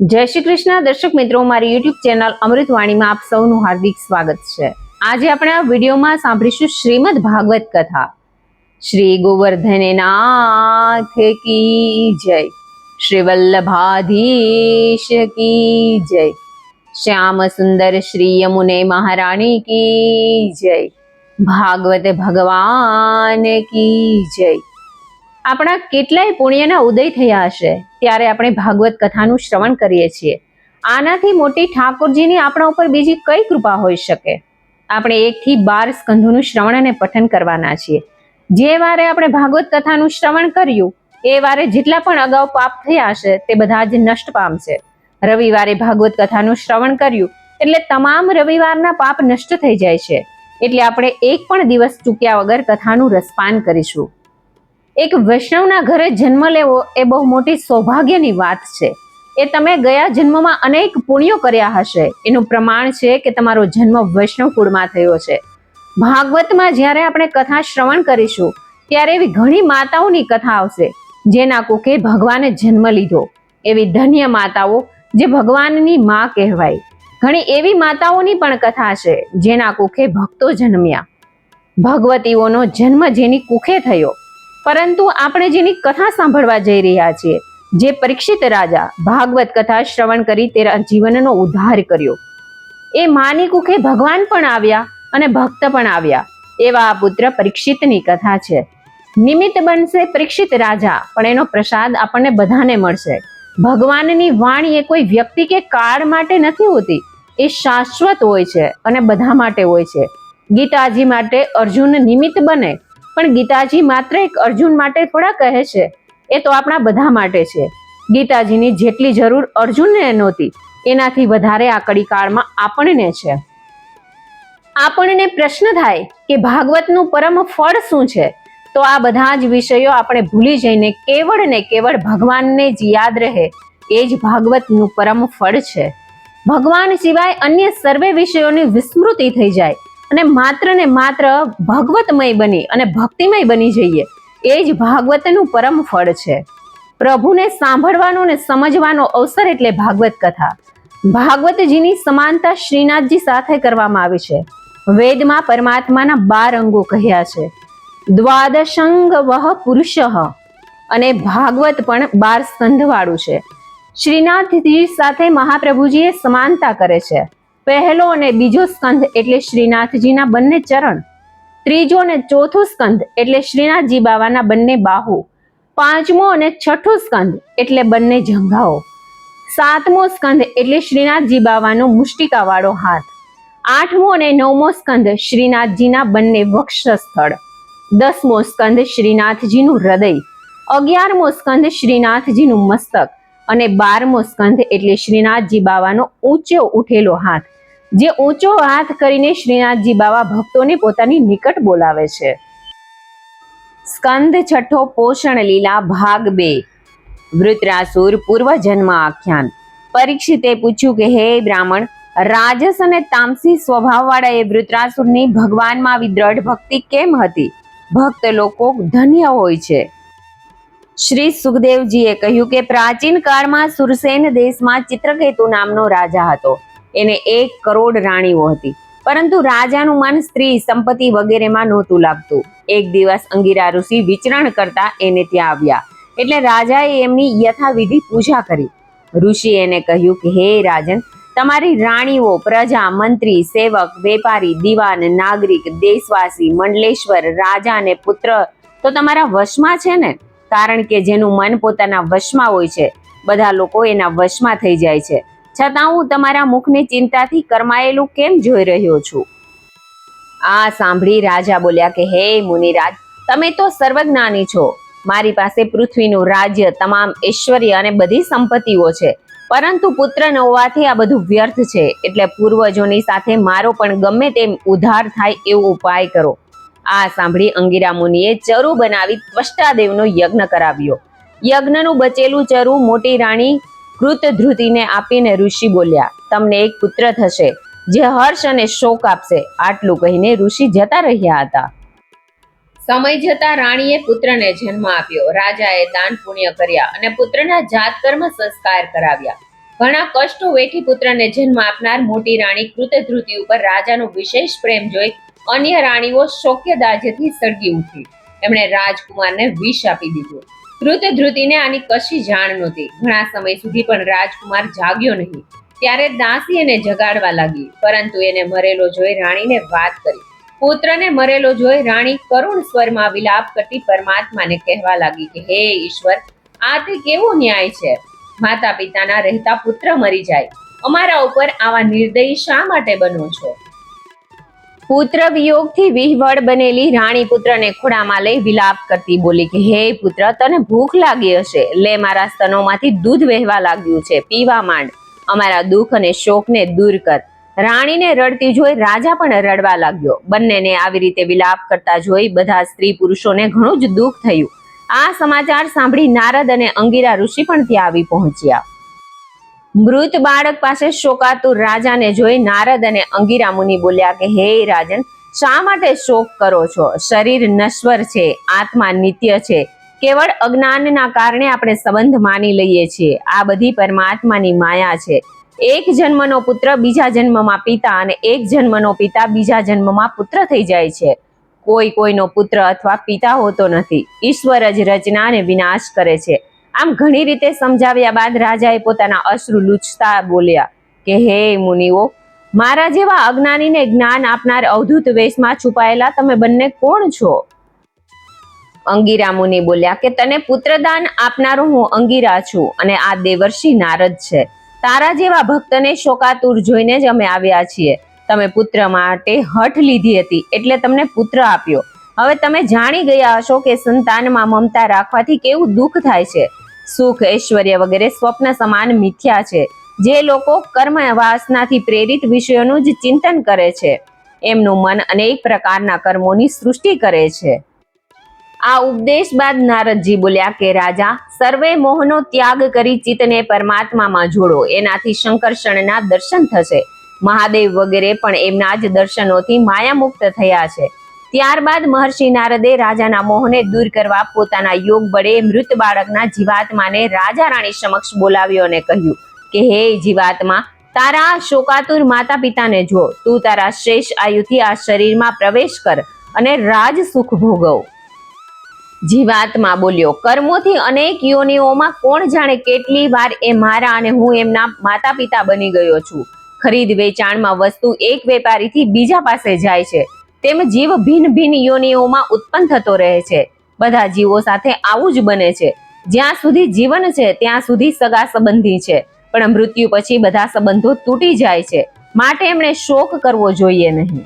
જય શ્રી કૃષ્ણ દર્શક મિત્રો, મારી યુટ્યુબ ચેનલ અમૃતવાણીમાં આપ સૌનું હાર્દિક સ્વાગત છે। આજે આપણે આ વિડીયોમાં સાંભળીશું શ્રીમદ ભાગવત કથા। શ્રી ગોવર્ધનનાથ કી જય, શ્રી વલ્લભાધીશ કી જય, શ્યામ સુંદર શ્રી યમુને મહારાણી કી જય, ભાગવત ભગવાન કી જય। આપણા કેટલાય પુણ્યના ઉદય થયા હશે ત્યારે આપણે ભાગવત કથાનું શ્રવણ કરીએ છીએ। આનાથી મોટી ઠાકોરજીની આપણા ઉપર બીજી કઈ કૃપા હોઈ શકે। આપણે 1 થી 12 સ્કંધોનું શ્રવણ અને પઠન કરવાના છીએ। જે વારે આપણે ભાગવત કથાનું શ્રવણ કર્યું એ વારે જેટલા પણ અગાઉ પાપ થયા હશે તે બધા જ નષ્ટ પામશે। રવિવારે ભાગવત કથાનું શ્રવણ કર્યું એટલે તમામ રવિવારના પાપ નષ્ટ થઈ જાય છે। એટલે આપણે એક પણ દિવસ ચૂક્યા વગર કથાનું રસપાન કરીશું। એક વૈષ્ણવના ઘરે જન્મ લેવો એ બહુ મોટી સૌભાગ્યની વાત છે। એ તમે ગયા જન્મમાં અનેક પુણ્યો કર્યા હશે એનું પ્રમાણ છે કે તમારો જન્મ વૈષ્ણવ કુળમાં થયો છે। ભાગવતમાં જ્યારે આપણે કથા શ્રવણ કરીશું ત્યારે એવી ઘણી માતાઓની કથા આવશે જેના કુખે ભગવાને જન્મ લીધો। એવી ધન્ય માતાઓ જે ભગવાનની માં કહેવાય। ઘણી એવી માતાઓની પણ કથા છે જેના કુખે ભક્તો જન્મ્યા। ભગવતીઓનો જન્મ જેની કુખે થયો, પરંતુ આપણે જેની કથા સાંભળવા જઈ રહ્યા છીએ, જે પરીક્ષિત રાજા ભાગવત કથા શ્રવણ કરી તેના જીવનનો ઉદ્ધાર કર્યો, એ માની કુખે ભગવાન પણ આવ્યા અને ભક્ત પણ આવ્યા। એવા આ પુત્ર પરીક્ષિતની કથા છે। નિમિત્ત બનશે પરીક્ષિત રાજા, પણ એનો પ્રસાદ આપણને બધાને મળશે। ભગવાનની વાણી એ કોઈ વ્યક્તિ કે કાળ માટે નથી હોતી, એ શાશ્વત હોય છે અને બધા માટે હોય છે। ગીતાજી માટે અર્જુન નિમિત્ત બને, પણ ગીતાજી માત્ર એક અર્જુન માટે થોડા કહે છે, એ તો આપણા બધા માટે છે। ગીતાજીની જેટલી જરૂર અર્જુનને નહોતી એનાથી વધારે આ કડી કાળમાં આપણને છે। આપણને પ્રશ્ન થાય કે ભાગવતનું પરમ ફળ શું છે? તો આ બધા જ વિષયો આપણે ભૂલી જઈને કેવળ ને કેવળ ભગવાનને જ યાદ રહે એ જ ભાગવતનું પરમ ફળ છે। ભગવાન સિવાય અન્ય સર્વે વિષયોની વિસ્મૃતિ થઈ જાય અને માત્ર ભગવતમય બની અને ભક્તિમય બની જઈએ, એ જ ભાગવતનું પરમ ફળ છે। પ્રભુને સાંભળવાનો અને સમજવાનો અવસર એટલે ભાગવત કથા। ભાગવતજીની સમાનતા શ્રીનાથજી સાથે કરવામાં આવી છે। વેદમાં પરમાત્માના 12 અંગો કહ્યા છે। દ્વાદશંગ વહ પુરુષ, અને ભાગવત પણ 12 સ્કંધ વાળું છે। શ્રીનાથજી સાથે મહાપ્રભુજીએ સમાનતા કરે છે। પહેલો અને બીજો સ્કંધ એટલે શ્રીનાથજીના બંને ચરણ, ત્રીજો અને ચોથો સ્કંધ એટલે શ્રીનાથજી બાવાના બંને બાહુ, પાંચમો અને છઠ્ઠો સ્કંધ એટલે બંને જંઘાઓ, સાતમો સ્કંધ એટલે શ્રીનાથજી બાવાનો મુષ્ટિકા વાળો હાથ, આઠમો અને નવમો સ્કંધ શ્રીનાથજીના બંને વક્ષસ્થળ, 10મો સ્કંધ શ્રીનાથજીનું હૃદય, 11મો સ્કંધ શ્રીનાથજીનું મસ્તક અને 12મો સ્કંધ એટલે શ્રીનાથજી બાવાનો ઊંચો ઉઠેલો હાથ, જે ઊંચો હાથ કરીને શ્રીનાથજી બાવા ભક્તોને પોતાની નિકટ બોલાવે છે। સ્કંદ છઠ્ઠો પોષણ લીલા ભાગ 2, વૃત્રાસુર પૂર્વ જન્મ આખ્યાન। પરીક્ષિતે પૂછ્યું કે હે બ્રાહ્મણ, રાજસ અને તામસી સ્વભાવવાળા એ વૃત્રાસુરની ભગવાનમાં આવી દ્રઢ ભક્તિ કેમ હતી? ભક્ત લોકો ધન્ય હોય છે। શ્રી સુખદેવજીએ કહ્યું કે પ્રાચીન કાળમાં સુરસેન દેશમાં ચિત્રકેતુ નામનો રાજા હતો। એને 1 કરોડ રાણીઓ હતી, પરંતુ રાજાનું મન સ્ત્રી સંપત્તિ વગેરેમાં નહોતું લાગતું। એક દિવસ અંગિરા ઋષિ વિચરણ કરતા એને ત્યાં આવ્યા, એટલે રાજાએ એમની યથાવિધિ પૂજા કરી। ઋષિ એને કહ્યું કે હે રાજન, તમારી રાણીઓ, પ્રજા, મંત્રી, સેવક, વેપારી, દીવાન, નાગરિક, દેશવાસી, મંડલેશ્વર, રાજા અને પુત્ર તો તમારા વશમાં છે ને? કારણ કે જેનું મન પોતાના વશમાં હોય છે, બધા લોકો એના વશમાં થઈ જાય છે। છતાં હું તમારા મુખની ચિંતાથી કરમાયેલું કેમ જોઈ રહ્યો છું? આ સાંભળી રાજા બોલ્યા કે હે મુનિરાજ, તમે તો સર્વજ્ઞાની છો। મારી પાસે પૃથ્વીનું રાજ્ય, તમામ ઐશ્વર્ય અને બધી સંપત્તિઓ છે, પરંતુ પુત્ર ન હોવાથી આ બધું વ્યર્થ છે। એટલે પૂર્વજોની સાથે મારો પણ ગમે તેમ ઉદ્ધાર થાય એવો ઉપાય કરો। આ સાંભળી અંગિરા મુનિએ ચરુ બનાવી ત્વષ્ટાદેવનો યજ્ઞ કરાવ્યો। યજ્ઞનું બચેલું ચરુ મોટી રાણી કૃતધૃતિને આપીને ઋષિ બોલ્યા, તમને એક પુત્ર થશે જે હર્ષ અને શોક આપશે। આટલું કહીને ઋષિ જતા રહ્યા હતા। સમય જતા રાણીએ પુત્રને જન્મ આપ્યો। રાજાએ દાન પુણ્ય કર્યા અને પુત્રના જાત કર્મ સંસ્કાર કરાવ્યા। ઘણા કષ્ટો વેઠી પુત્રને જન્મ આપનાર મોટી રાણી કૃતધ્રુતિ ઉપર રાજાનો વિશેષ પ્રેમ જોઈ અન્ય રાણીઓ શોક્યદાજ્યથી સળગી ઉઠી. એમણે રાજકુમારને વિષ આપી દીધું. કૃતધ્રુતિને આની કશી જાણ નહોતી. ઘણા સમય સુધી પણ રાજકુમાર જાગ્યો નહીં. ત્યારે દાસી એને જગાડવા લાગી, પરંતુ એને મરેલો જોઈ રાણીને વાત કરી. પુત્રને મરેલો જોઈ રાણી કરુણ સ્વરમાં વિલાપ કરતી પરમાત્માને કહેવા લાગી કે હે ઈશ્વર, આ તે કેવો ન્યાય છે? માતા પિતાના રહેતા પુત્ર મરી જાય, અમારા ઉપર આવા નિર્દયી શા માટે બનો છો? પુત્ર વિયોગથી વિહવળ બનેલી રાણી પુત્રને ખોળામાં લઈ વિલાપ કરતી બોલી કે હે પુત્ર, તને ભૂખ લાગી હશે, લે મારા સ્તનોમાંથી દૂધ વહેવા લાગ્યું છે, પીવા માંડ, અમારા દુઃખ અને શોકને દૂર કર. રાણીને રડતી જોઈ રાજા પણ રડવા લાગ્યો. બંનેને આવી રીતે વિલાપ કરતા જોઈ બધા સ્ત્રી પુરુષોને ઘણું જ દુઃખ થયું. આ સમાચાર સાંભળી નારદ અને અંગિરા ઋષિ પણ ત્યાં આવી પહોંચ્યા. મૃત બાળક પાસે શોકાતુર રાજાને જોઈ નારદ અને અંગિરા મુનિ બોલ્યા કે હે રાજન, શા માટે શોક કરો છો? શરીર નશ્વર છે, આત્મા નિત્ય છે. કેવળ અજ્ઞાનના કારણે આપણે સંબંધ માની લઈએ છીએ. આ બધી પરમાત્માની માયા છે. એક જન્મનો પુત્ર બીજા જન્મમાં પિતા અને એક જન્મનો પિતા બીજા જન્મમાં પુત્ર થઈ જાય છે. કોઈનો પુત્ર અથવા પિતા હોતો નથી. ઈશ્વર જ રચના અને વિનાશ કરે છે. આમ ઘણી રીતે સમજાવ્યા બાદ રાજાએ પોતાના અશ્રુ લૂછતા બોલ્યા કે હે મુનિઓ, મારા જેવા અજ્ઞાનીને જ્ઞાન આપનાર અવધૂત વેશમાં છુપાયેલા તમે બંને કોણ છો? અંગિરા મુનિ બોલ્યા કે તને પુત્રદાન આપનારો હું અંગિરા છું અને આ દેવર્ષિ નારદ છે. તારા જેવા ભક્તને શોકાતુર જોઈને જ અમે આવ્યા છીએ. તમે પુત્ર માટે હઠ લીધી હતી એટલે તમને પુત્ર આપ્યો. હવે તમે જાણી ગયા હશો કે સંતાનમાં મમતા રાખવાથી કેવું દુઃખ થાય છે. સુખ, ઐશ્વર્ય વગેરે સ્વપ્ન સમાન મિથ્યા છે. જે લોકો કર્મ વાસનાથી પ્રેરિત વિષયોનું જ ચિંતન કરે છે, એમનું મન અનેક પ્રકારના કર્મોની સૃષ્ટિ કરે છે. આ ઉપદેશ બાદ નારદજી બોલ્યા કે રાજા, સર્વે મોહનો ત્યાગ કરી ચિત્તને પરમાત્મામાં જોડો, એનાથી શંકરષણના દર્શન થશે. મહાદેવ વગેરે પણ એમના જ દર્શનોથી માયામુક્ત થયા છે. ત્યારબાદ મહર્ષિ નારદે રાજાના મોહને દૂર કરવા પોતાના યોગ બળે મૃત બાળકના જીવાત્માને રાજા રાણી સમક્ષ બોલાવ્યો અને કહ્યું કે હે જીવાત્મા, તારા શોકાતુર માતા પિતાને જો. તું તારા શેષ આયુથી આ શરીરમાં પ્રવેશ કર અને રાજ સુખ ભોગવ. જીવાત્મા બોલ્યો, કર્મોથી અનેક યોનિઓમાં કોણ જાણે કેટલી વાર એ મારા અને હું એમના માતા પિતા બની ગયો છું. ખરીદ વેચાણમાં વસ્તુ એક વેપારીથી બીજા પાસે જાય છે, તેમ જીવ ભિન્ન ભિન્ન યોનિઓમાં ઉત્પન્ન થતો રહે છે. બધા જીવો સાથે આવું જ બને છે. જ્યાં સુધી જીવન છે ત્યાં સુધી સગા સંબંધી છે, પણ મૃત્યુ પછી બધા સંબંધો તૂટી જાય છે. માટે એમણે શોક કરવો જોઈએ નહીં.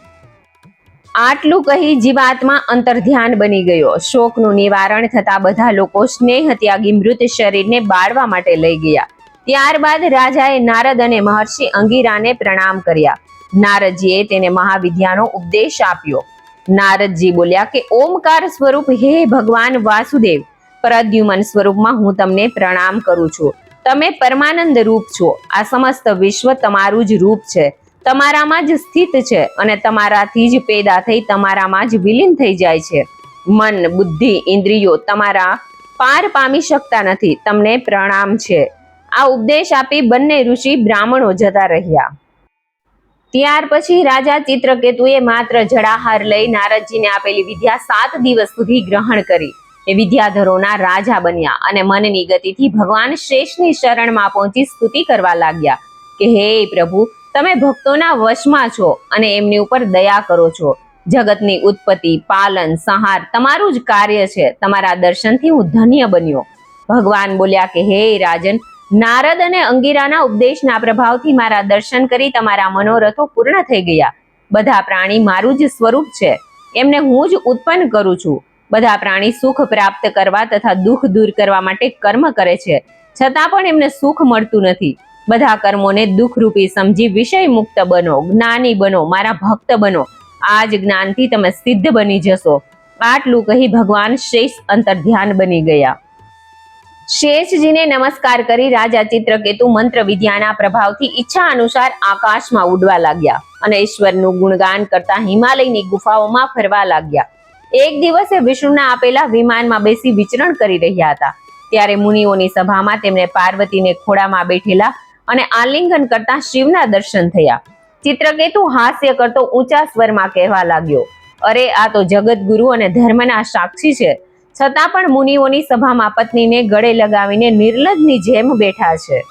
આટલું કહી જીવાત્મા અંતર્ધ્યાન બની ગયો. શોકનું નિવારણ થતા બધા લોકો સ્નેહ ત્યાગી મૃત શરીરને બાળવા માટે લઈ ગયા. ત્યારબાદ રાજાએ નારદ અને મહર્ષિ અંગિરાને પ્રણામ કર્યા. નારદજીએ તેને મહાવિદ્યાનો ઉપદેશ આપ્યો. નારદજી બોલ્યા કે ઓમકાર સ્વરૂપ હે ભગવાન વાસુદેવ, પ્રદ્યુમન સ્વરૂપમાં હું તમને પ્રણામ કરું છું. તમે પરમાનંદ રૂપ છો. આ સમસ્ત વિશ્વ તમારું જ રૂપ છે, તમારામાં જ સ્થિત છે અને તમારાથી જ પેદા થઈ તમારામાં જ વિલીન થઈ જાય છે. મન, બુદ્ધિ, ઇન્દ્રિયો તમારા પાર પામી શકતા નથી. તમને પ્રણામ છે. આ ઉપદેશ આપી બંને ઋષિ બ્રાહ્મણો જતા રહ્યા. ત્યાર પછી રાજા ચિત્રકેતુએ માત્ર જળાહાર લઈ નારદજીને આપેલી વિદ્યા 7 દિવસ સુધી ગ્રહણ કરી. એ વિદ્યાધરોના રાજા બન્યા અને મનની ગતિથી ભગવાન શેષની શરણમાં પહોંચી સ્તુતિ કરવા લાગ્યા કે હે પ્રભુ, તમે ભક્તોના વશમાં છો અને એમની ઉપર દયા કરો છો. જગતની ઉત્પત્તિ, પાલન, સંહાર તમારું જ કાર્ય છે. તમારા દર્શનથી હું ધન્ય બન્યો. ભગવાન બોલ્યા કે હે રાજન, નારદ અને અંગિરાના ઉપદેશના પ્રભાવથી મારા દર્શન કરી તમારા મનોરથો પૂર્ણ થઈ ગયા. બધા પ્રાણી મારું જ સ્વરૂપ છે. એમને હું જ ઉત્પન્ન કરું છું. બધા પ્રાણી સુખ પ્રાપ્ત કરવા તથા દુઃખ દૂર કરવા માટે કર્મ કરે છે, છતાં પણ એમને સુખ મળતું નથી. બધા કર્મોને દુઃખરૂપી સમજી વિષય મુક્ત બનો, જ્ઞાની બનો, મારા ભક્ત બનો. આ જ જ્ઞાનથી તમે સિદ્ધ બની જશો. આટલું કહી ભગવાન શેષ અંતર્ધ્યાન બની ગયા. શેષજીને નમસ્કાર કરી રાજા ચિત્રકેતુ મંત્ર વિદ્યાના પ્રભાવથી ઈચ્છા અનુસાર આકાશમાં ઉડવા લાગ્યા અને ઈશ્વરનું ગુણગાન કરતા હિમાલયની ગુફાઓમાં ફરવા લાગ્યા. એક દિવસે વિષ્ણુના આપેલા વિમાનમાં બેસી વિચરણ કરી રહ્યા હતા. ત્યારે મુનિઓની સભામાં તેમને પાર્વતીને ખોળામાં બેઠેલા અને આલિંગન કરતા શિવના દર્શન થયા. ચિત્રકેતુ હાસ્ય કરતો ઊંચા સ્વરમાં કહેવા લાગ્યો, અરે આ તો જગતગુરુ અને ધર્મના સાક્ષી છે, છતાં પણ મુનિઓની સભામાં પત્નીને ગળે લગાવીને નિર્લજની જેમ બેઠા છે.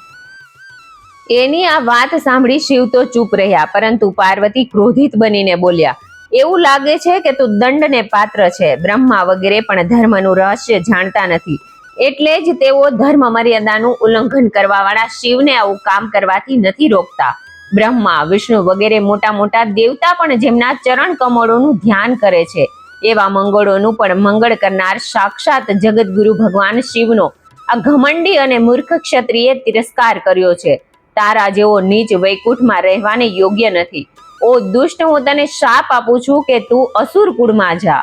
એની આ વાત સાંભળી શિવ તો ચૂપ રહ્યા, પરંતુ પાર્વતી ક્રોધિત બનીને બોલ્યા, એવું લાગે છે કે તું દંડને પાત્ર છે. બ્રહ્મા વગેરે પણ ધર્મનું રહસ્ય જાણતા નથી, એટલે જ તેઓ ધર્મ મર્યાદાનું ઉલ્લંઘન કરવા વાળા શિવને આવું કામ કરવાથી નથી રોકતા. બ્રહ્મા, વિષ્ણુ વગેરે મોટા મોટા દેવતા પણ જેમના ચરણ કમળોનું ધ્યાન કરે છે, એવા મંગળોનું પણ મંગળ કરનાર સાક્ષાત જગતગુરુ ભગવાન શિવનો આ ઘમંડી અને મૂર્ખ ક્ષત્રિયે તિરસ્કાર કર્યો છે. તારા જેવો નીચ વૈકુંઠમાં રહેવાને યોગ્ય નથી. ઓ દુષ્ટ, હું તને શાપ આપું છું કે તું અસુર કુળમાં જા.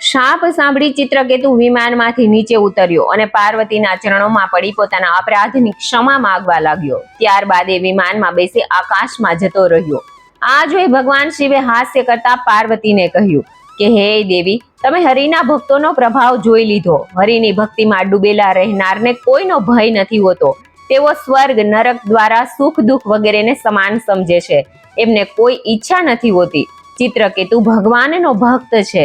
શાપ સાંભળી ચિત્રકેતુ વિમાનમાંથી નીચે ઉતર્યો અને પાર્વતીના ચરણોમાં પડી પોતાના અપરાધની ક્ષમા માંગવા લાગ્યો. ત્યારબાદ એ વિમાનમાં બેસી આકાશમાં જતો રહ્યો. આ જોઈ ભગવાન શિવે હાસ્ય કરતા પાર્વતીને કહ્યું કે હે દેવી, તમે હરિના ભક્તોનો પ્રભાવ જોઈ લીધો. હરિની ભક્તિમાં ડૂબેલા રહેનારને કોઈનો ભય નથી હોતો. તેઓ સ્વર્ગ નરક દ્વારા સુખ દુઃખ વગેરેને સમાન સમજે છે. એમને કોઈ ઈચ્છા નથી હોતી. ચિત્રકેતુ ભગવાનનો ભક્ત છે.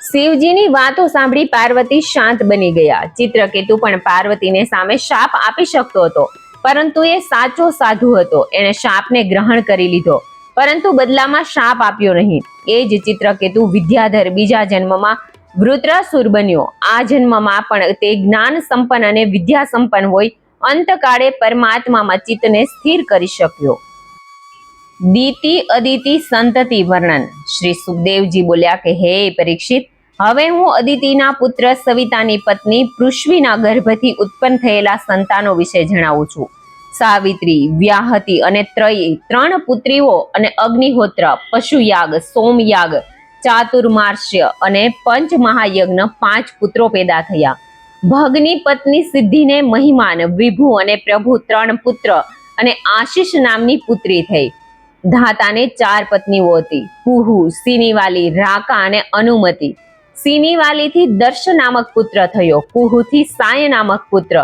શિવજીની વાતો સાંભળી પાર્વતી શાંત બની ગયા. ચિત્રકેતુ પણ પાર્વતીને સામે શાપ આપી શકતો હતો, પરંતુ એ સાચો સાધુ હતો. એણે શાપને ગ્રહણ કરી લીધો, પરંતુ બદલામાં શાપ આપ્યો નહીં. એ જ ચિત્રકેતુ વિદ્યાધર બીજા જન્મમાં વૃત્રાસુર બન્યો. આ જન્મમાં પણ તે જ્ઞાન સંપન્ન અને વિદ્યા સંપન્ન હોય અંતકાળે પરમાત્મામાં ચિત્તને સ્થિર કરી શક્યો. દીતિ અદિતિ સંતતિ વર્ણન. શ્રી સુખદેવજી બોલ્યા કે હે પરીક્ષિત, હવે હું અદિતિના પુત્ર સવિતાની પત્ની પૃથ્વીના ગર્ભથી ઉત્પન્ન થયેલા સંતાનો વિશે જણાવું છું. સાવિત્રી, વ્યાહતી અને ત્રયી 3 પુત્રીઓ અને અગ્નિહોત્ર, પશુયાગ, સોમયાગ, ચાતુર્માસ્ય અને પંચમહાયજ્ઞ 5 પુત્રો પેદા થયા. ભગની પત્ની સિદ્ધિને મહિમાન, વિભુ અને પ્રભુ 3 પુત્ર અને આશીષ નામની પુત્રી થઈ. ધાતાને 4 પત્નીઓ હતી, કુહુ, સિનીવાલી, રાકા અને અનુમતિ. સિનીવાલીથી દર્શ નામક પુત્ર થયો, કુહુથી સાય નામક પુત્ર,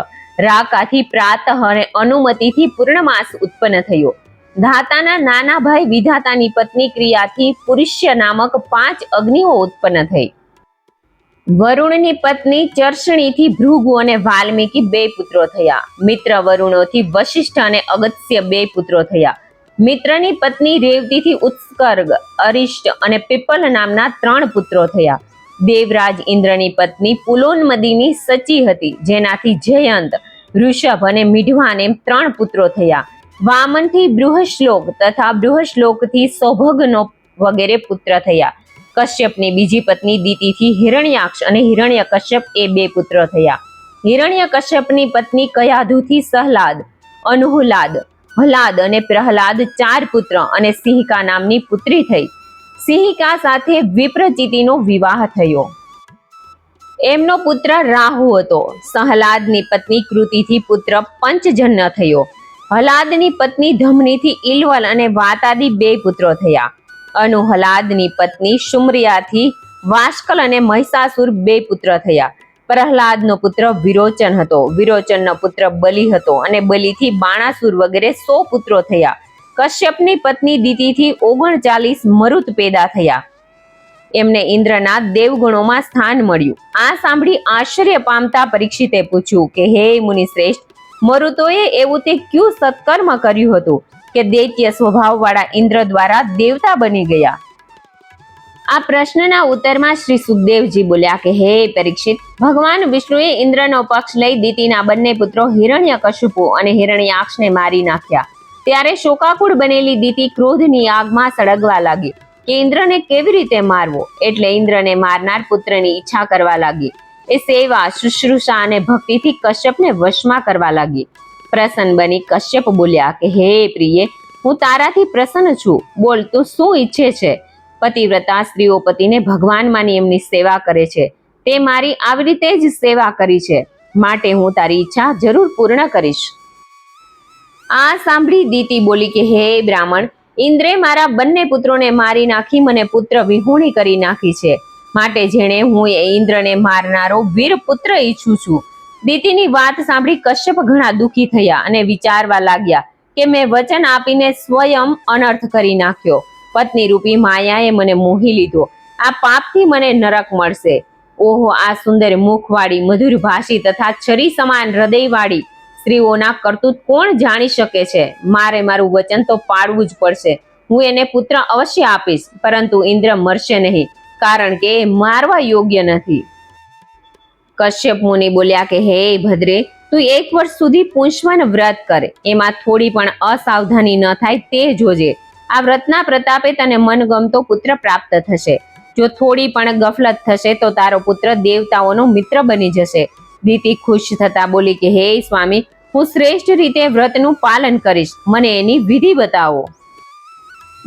રાકાથી પ્રાતઃ અને અનુમતિથી પૂર્ણમાસ ઉત્પન્ન થયો. ધાતાના નાના ભાઈ વિધાતાની પત્ની ક્રિયાથી પુરુષ્ય નામક 5 અગ્નિઓ ઉત્પન્ન થઈ. વરુણની પત્ની ચર્ષણીથી ભૃગુ અને વાલ્મીકી 2 પુત્રો થયા. મિત્ર વરુણોથી વશિષ્ઠ અને અગસ્ત્ય 2 પુત્રો થયા. મિત્રની પત્ની રેવતીથી ઉત્સર્ગ, અરિષ્ટ અને પીપલ નામના 3 પુત્રો થયા. દેવરાજ ઇન્દ્રની પત્ની પુલોન્મદીની સચી હતી, જેનાથી જયંત, ઋષભ અને મિઢવાન એમ 3 પુત્રો થયા. વામનથી બૃહશ્લોક તથા બૃહશ્લોકથી સૌભગનો વગેરે પુત્ર થયા. કશ્યપની બીજી પત્ની દીતિથી હિરણ્યાક્ષ અને હિરણ્યકશ્યપ એ 2 પુત્ર થયા. હિરણ્યકશ્યપની પત્ની કયાધુથી સહલાદ, અનુહલાદ, હલાદ અને પ્રહલાદ 4 પુત્ર અને સિંહિકા નામની પુત્રી થઈ. સિંહિકા સાથે વિપ્રચિતિનો વિવાહ થયો. એમનો પુત્ર રાહુ હતો. સહલાદની પત્ની કૃતિથી પુત્ર પંચજન્ય થયો. હલાદની પત્ની ધમનીથી ઇલવલ અને વાતાદી 2 પુત્રો થયા. અનુહલાદની પત્ની શુમ્રિયાથી વાષ્કલ અને મહિષાસુર 2 પુત્ર થયા. પ્રહલાદનો પુત્ર વિરોચન હતો. વિરોચનનો પુત્ર બલિ હતો અને બલિથી બાણાસુર વગેરે 100 પુત્રો થયા. કશ્યપની પત્ની દીતિથી 39 મરુત પેદા થયા. એમને ઇન્દ્રના દેવગણોમાં સ્થાન મળ્યું. આ સાંભળી આશ્ચર્ય પામતા પરીક્ષિતે પૂછ્યું કે હે મુનિશ્રેષ્ઠ, મરુતોએ એવું તે ક્યું સત્કર્મ કર્યું હતું કે દૈત્ય સ્વભાવવાળા ઇન્દ્ર દ્વારા દેવતા બની ગયા? આ પ્રશ્નના ઉત્તરમાં શ્રી સુખદેવજી બોલ્યા કે હે પરીક્ષિત, ભગવાન વિષ્ણુએ ઇન્દ્રનો પક્ષ લઈ દીતિના બંને પુત્રો હિરણ્યકશિપુ અને હિરણ્યાક્ષને મારી નાખ્યા. ત્યારે શોકાકુળ બનેલી દીતિ ક્રોધની આગમાં સળગવા લાગી કે ઇન્દ્રને કેવી રીતે મારવો, એટલે ઇન્દ્રને મારનાર પુત્રની ઈચ્છા કરવા લાગી. એ સેવા, શુશ્રૂષા અને ભક્તિથી કશ્યપને વશમાં કરવા લાગી. પ્રસન્ન બની કશ્યપ બોલ્યા કે હે પ્રિય, હું તારાથી પ્રસન્ન છું. બોલ, તું શું ઈચ્છે છે? પતિવ્રતા સ્ત્રીઓ પતિને ભગવાન માની એમની સેવા કરે છે. તે મારી આવી રીતે જ સેવા કરી છે, માટે હું તારી ઈચ્છા જરૂર પૂર્ણ કરીશ. આ સાંભળી દીતિ બોલી કે હે બ્રાહ્મણ, ઇન્દ્રે મારા બંને પુત્રોને મારી નાખી મને પુત્ર વિહોણી કરી નાખી છે. માટે જેણે હું એ ઇન્દ્રને મારનારો વીર પુત્ર ઈચ્છું છું. દીતિની વાત સાંભળી કશ્યપ ઘણા દુઃખી થયા અને વિચારવા લાગ્યા કે મેં વચન આપીને સ્વયં અનર્થ કરી નાખ્યો. પત્ની રૂપી માયાએ મને મોહી લીધો. આ પાપથી મને નરક મળશે. ઓહો, આ સુંદર મુખવાળી, મધુર ભાષી તથા છરી સમાન હૃદયવાળી સ્ત્રીઓના કરતૂત કોણ જાણી શકે છે? મારે મારું વચન તો પાળવું જ પડશે. હું એને પુત્ર અવશ્ય આપીશ, પરંતુ ઇન્દ્ર મરશે નહીં, કારણ કે એ મારવા યોગ્ય નથી. કશ્યપ મુનિ બોલ્યા કે હે ભદ્રે, તું 1 વર્ષ સુધી પુંસ્વન વ્રત કર. એમાં થોડી પણ અસાવધાની ન થાય તે જોજે. આ વ્રતના પ્રતાપે તને મનગમતો પુત્ર પ્રાપ્ત થશે. જો થોડી પણ ગફલત થશે તો તારો પુત્ર દેવતાઓનો મિત્ર બની જશે. દીતિ ખુશ થતા બોલી કે હે સ્વામી, હું શ્રેષ્ઠ રીતે વ્રતનું પાલન કરીશ. મને એની વિધિ બતાવો.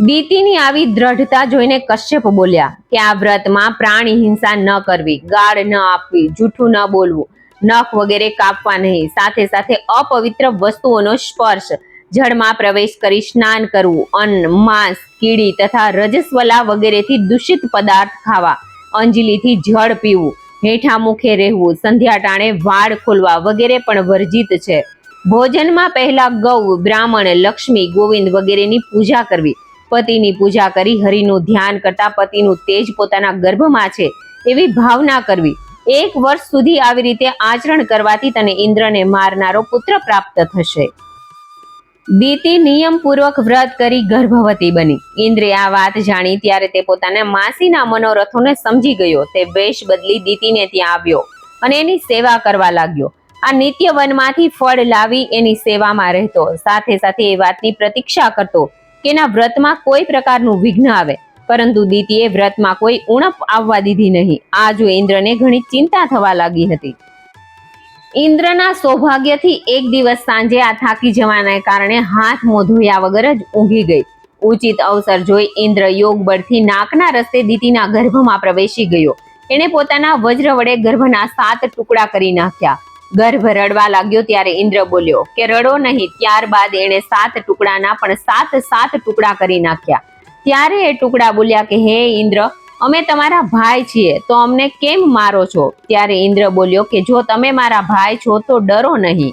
દીતિની આવી દ્રઢતા જોઈને કશ્યપ બોલ્યા કે આ વ્રતમાં પ્રાણી હિંસા ન કરવી, ગાળ ન આપવી, જૂઠું ન બોલવું, નખ વગેરે કાપવા નહીં, સાથે સાથે અપવિત્ર વસ્તુઓનો સ્પર્શ, જળમાં પ્રવેશ કરી સ્નાન કરવું, અન્ન, માંસ, કીડી તથા રજસ્વલા વગેરેથી દૂષિત પદાર્થ ખાવા, અંજલિથી જળ પીવું, હેઠા મુખે રહેવું, સંધ્યા ટાણે વાળ ખોલવા વગેરે પણ વર્જિત છે. ભોજનમાં પહેલા ગૌ, બ્રાહ્મણ, લક્ષ્મી, ગોવિંદ વગેરેની પૂજા કરવી. પતિની પૂજા કરી હરિનું ધ્યાન કરતા પતિનું તેજ પોતાના ગર્ભમાં છે એવી ભાવના કરવી. 1 વર્ષ સુધી આવી રીતે આચરણ કરવાથી તને ઇન્દ્રને મારનારો પુત્ર પ્રાપ્ત થશે. દીતિ નિયમપૂર્વક વ્રત કરી ગર્ભવતી બની. ઇન્દ્રે આ વાત જાણી ત્યારે તે પોતાના માસીના મનોરથોને સમજી ગયો. તે વેશ બદલી દીતિને ત્યાં આવ્યો અને એની સેવા કરવા લાગ્યો. આ નિત્ય વનમાંથી ફળ લાવી એની સેવામાં રહેતો. સાથે સાથે એ વાતની પ્રતીક્ષા કરતો કે એના વ્રતમાં કોઈ પ્રકારનું વિઘ્ન આવે, પરંતુ દીતિએ વ્રતમાં કોઈ ઉણપ આવવા દીધી નહીં. આ જો ઇન્દ્રને ઘણી ચિંતા થવા લાગી હતી. ઇન્દ્રના સૌભાગ્યથી એક દિવસ સાંજે આ થાકી જવાના કારણે હાથ મોં ધોયા વગર જ ઊંઘી ગઈ. ઉચિત અવસર જોઈ ઇન્દ્ર યોગ બળથી નાકના રસ્તે દીતિના ગર્ભમાં પ્રવેશી ગયો. એણે પોતાના વજ્ર વડે ગર્ભના 7 ટુકડા કરી નાખ્યા. ગર્ભ રડવા લાગ્યો ત્યારે ઇન્દ્ર બોલ્યો કે રડો નહીં. ત્યારબાદ એણે 7 ટુકડાના પણ 7 ટુકડા કરી નાખ્યા. ત્યારે એ ટુકડા બોલ્યા કે હે ઇન્દ્ર, અમે તમારા ભાઈ છીએ, તો અમને કેમ મારો છો? ત્યારે ઇન્દ્ર બોલ્યો કે જો તમે મારા ભાઈ છો તો ડરો નહીં.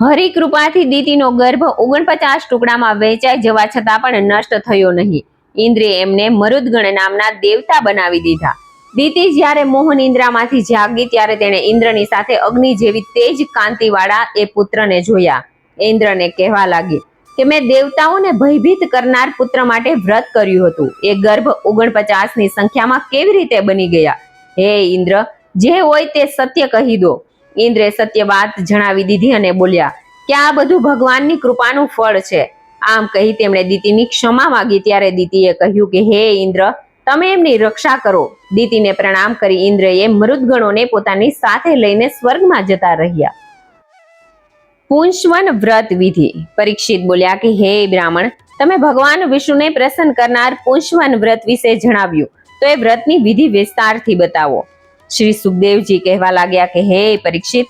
હરિકૃપાથી દીતિનો ગર્ભ 49 ટુકડામાં વહેંચાઈ જવા છતાં પણ નષ્ટ થયો નહીં. ઇન્દ્રે એમને મરુદગણ નામના દેવતા બનાવી દીધા. દીતિ જ્યારે મોહ નિંદ્રામાંથી જાગી ત્યારે તેણે ઇન્દ્રની સાથે અગ્નિ જેવી તેજ કાંતિવાળા એ પુત્રને જોયા. ઇન્દ્રને કહેવા લાગી કે મેં દેવતાઓને ભયભીત કરનાર પુત્ર માટે વ્રત કર્યું હતું. એ ગર્ભ 49ની સંખ્યામાં કેવી રીતે બની ગયા? હે ઇન્દ્ર, જે હોય તે સત્ય કહી દો. ઇન્દ્રે સત્ય વાત જણાવી દીધી અને બોલ્યા કે આ બધું ભગવાનની કૃપાનું ફળ છે. આમ કહી તેમણે દીતિની ક્ષમા માંગી. ત્યારે દીતિએ કહ્યું કે હે ઇન્દ્ર, તમે એમની રક્ષા કરો. દીતિને પ્રણામ કરી ઇન્દ્રએ મૃદગણોને પોતાની સાથે લઈને સ્વર્ગમાં જતા રહ્યા. પુંસ્વન વ્રત વિધિ. પરીક્ષિત બોલ્યા કે હે બ્રાહ્મણ, તમે ભગવાન વિષ્ણુને પ્રસન્ન કરનાર પુંસ્વન વ્રત વિશે જણાવ્યું, તો એ વ્રતની વિધિ વિસ્તારથી બતાવો. શ્રી સુખદેવજી કહેવા લાગ્યા કે હે પરીક્ષિત,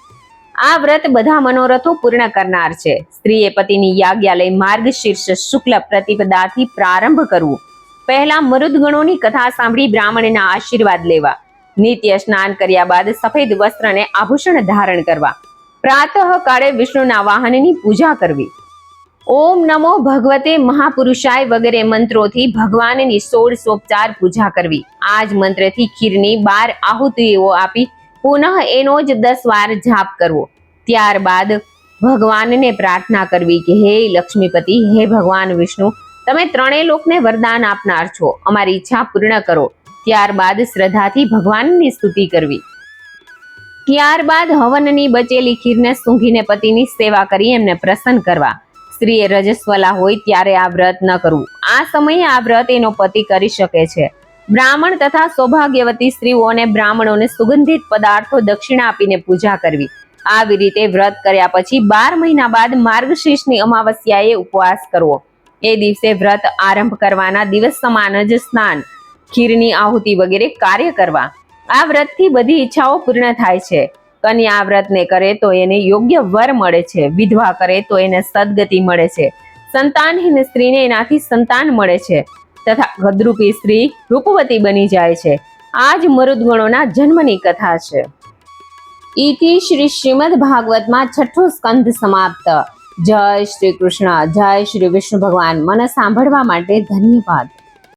આ વ્રત બધા મનોરથો પૂર્ણ કરનાર છે. સ્ત્રીએ પતિની યાજ્ઞા લઈ માર્ગશીર્ષ શુક્લ પ્રતિપદાથી પ્રારંભ કરવું. પહેલા મરુદગણોની કથા સાંભળી બ્રાહ્મણના આશીર્વાદ લેવા. નિત્ય સ્નાન કર્યા બાદ સફેદ વસ્ત્રને આભૂષણ ધારણ કરવા. પ્રાતઃ કાળે વિષ્ણુના વાહનની પૂજા કરવી. ઓમ નમો ભગવતે મહાપુરુષાય વગેરે મંત્રોથી ભગવાનની 16 પૂજા કરવી. આ જ મંત્રથી ખીરની 12 આહુતિઓ આપી પુનઃ એનો જ 10 વાર જાપ કરવો. ત્યારબાદ ભગવાનને પ્રાર્થના કરવી કે હે લક્ષ્મીપતિ, હે ભગવાન વિષ્ણુ, તમે 3 લોકને વરદાન આપનાર છો, અમારી ઈચ્છા પૂર્ણ કરો. ત્યારબાદ શ્રદ્ધાથી ભગવાનની સ્તુતિ કરવી. ત્યારબાદ હવનની બચેલી ખીરને સૂંઘીને પતિની સેવા કરી એમને પ્રસન્ન કરવા. સ્ત્રીએ રજસ્વલા હોય ત્યારે આ વ્રત ન કરવું. આ સમયે આ વ્રત એનો પતિ કરી શકે છે. બ્રાહ્મણ તથા સૌભાગ્યવતી સ્ત્રીઓ અને બ્રાહ્મણોને સુગંધિત પદાર્થો દક્ષિણા આપીને પૂજા કરવી. આવી રીતે વ્રત કર્યા પછી 12 મહિના બાદ માર્ગશીર્ષની અમાવસ્યાએ ઉપવાસ કરવો. એ દિવસે વ્રત આરંભ કરવાના દિવસ સમાન જ સ્નાન, ખીરની આહુતિ વગેરે કાર્ય કરવા. આ વ્રતથી બધી ઈચ્છાઓ પૂર્ણ થાય છે. કન્યા આ વ્રતને કરે તો એને યોગ્ય વર મળે છે. વિધવા કરે તો એને સદગતિ મળે છે. સંતાનહીન સ્ત્રીને એનાથી સંતાન મળે છે તથા ગદ્રુપી સ્ત્રી રૂપવતી બની જાય છે. આ જ મરુદગણોના જન્મની કથા છે. ઈથી શ્રી શ્રીમદ ભાગવતમાં છઠ્ઠો સ્કંદ સમાપ્ત. જય શ્રી કૃષ્ણ. જય શ્રી વિષ્ણુ ભગવાન. મને સાંભળવા માટે ધન્યવાદ.